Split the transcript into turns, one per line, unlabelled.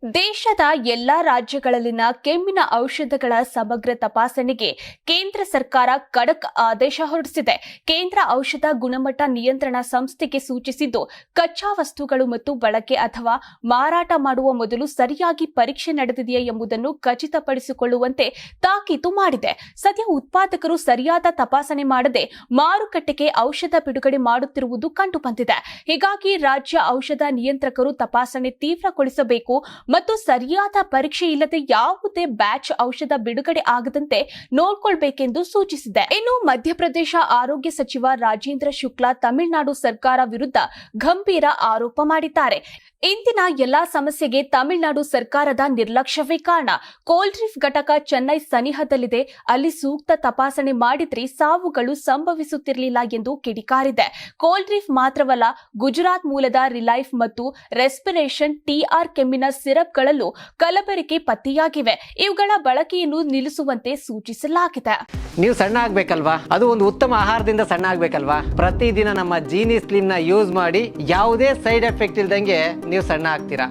ದೇಶದ ಎಲ್ಲಾ ರಾಜ್ಯಗಳಲ್ಲಿನ ಕೆಮ್ಮಿನ ಔಷಧಗಳ ಸಮಗ್ರ ತಪಾಸಣೆಗೆ ಕೇಂದ್ರ ಸರ್ಕಾರ ಖಡಕ್ ಆದೇಶ ಹೊರಡಿಸಿದೆ. ಕೇಂದ್ರ ಔಷಧ ಗುಣಮಟ್ಟ ನಿಯಂತ್ರಣ ಸಂಸ್ಥೆಗೆ ಸೂಚಿಸಿದ್ದು, ಕಚ್ಚಾ ವಸ್ತುಗಳು ಮತ್ತು ಬಳಕೆ ಅಥವಾ ಮಾರಾಟ ಮಾಡುವ ಮೊದಲು ಸರಿಯಾಗಿ ಪರೀಕ್ಷೆ ನಡೆದಿದೆಯೇ ಎಂಬುದನ್ನು ಖಚಿತಪಡಿಸಿಕೊಳ್ಳುವಂತೆ ತಾಕೀತು ಮಾಡಿದೆ. ಸದ್ಯ ಉತ್ಪಾದಕರು ಸರಿಯಾದ ತಪಾಸಣೆ ಮಾಡದೆ ಮಾರುಕಟ್ಟೆಗೆ ಔಷಧ ಬಿಡುಗಡೆ ಮಾಡುತ್ತಿರುವುದು ಕಂಡುಬಂದಿದೆ. ಹೀಗಾಗಿ ರಾಜ್ಯ ಔಷಧ ನಿಯಂತ್ರಕರು ತಪಾಸಣೆ ತೀವ್ರಗೊಳಿಸಬೇಕು ಮತ್ತು ಸರಿಯಾದ ಪರೀಕ್ಷೆ ಇಲ್ಲದೆ ಯಾವುದೇ ಬ್ಯಾಚ್ ಔಷಧ ಬಿಡುಗಡೆ ಆಗದಂತೆ ನೋಡಿಕೊಳ್ಳಬೇಕೆಂದು ಸೂಚಿಸಿದೆ. ಇನ್ನು ಮಧ್ಯಪ್ರದೇಶ ಆರೋಗ್ಯ ಸಚಿವ ರಾಜೇಂದ್ರ ಶುಕ್ಲಾ ತಮಿಳುನಾಡು ಸರ್ಕಾರ ವಿರುದ್ಧ ಗಂಭೀರ ಆರೋಪ ಮಾಡಿದ್ದಾರೆ. ಇಂದಿನ ಎಲ್ಲಾ ಸಮಸ್ಯೆಗೆ ತಮಿಳುನಾಡು ಸರ್ಕಾರದ ನಿರ್ಲಕ್ಷ್ಯವೇ ಕಾರಣ. ಕೋಲ್ಡ್ರೀಫ್ ಘಟಕ ಚೆನ್ನೈ ಸನಿಹದಲ್ಲಿದೆ. ಅಲ್ಲಿ ಸೂಕ್ತ ತಪಾಸಣೆ ಮಾಡಿದ್ರೆ ಸಾವುಗಳು ಸಂಭವಿಸುತ್ತಿರಲಿಲ್ಲ ಎಂದು ಕಿಡಿಕಾರಿದೆ. ಕೋಲ್ಡ್ರೀಫ್ ಮಾತ್ರವಲ್ಲ, ಗುಜರಾತ್ ಮೂಲದ ರಿಲೈಫ್ ಮತ್ತು ರೆಸ್ಪಿರೇಷನ್ ಟಿಆರ್ ಕೆಮ್ಮಿನ ಸಿರಪ್ಗಳಲ್ಲೂ ಕಲಬೆರಕೆ ಪತ್ತೆಯಾಗಿವೆ. ಇವುಗಳ ಬಳಕೆಯನ್ನು ನಿಲ್ಲಿಸುವಂತೆ ಸೂಚಿಸಲಾಗಿದೆ.
ನೀವು ಸಣ್ಣ ಆಗ್ಬೇಕಲ್ವಾ? ಅದು ಒಂದು ಉತ್ತಮ ಆಹಾರದಿಂದ ಸಣ್ಣ ಆಗ್ಬೇಕಲ್ವಾ? ಪ್ರತಿದಿನ ನಮ್ಮ ಜೀನಿ ಸ್ಲಿಮ್ ನ ಯೂಸ್ ಮಾಡಿ ಯಾವುದೇ ಸೈಡ್ ಎಫೆಕ್ಟ್ ಇಲ್ದಂಗೆ ನೀವು ಸಣ್ಣ ಆಗ್ತೀರಾ.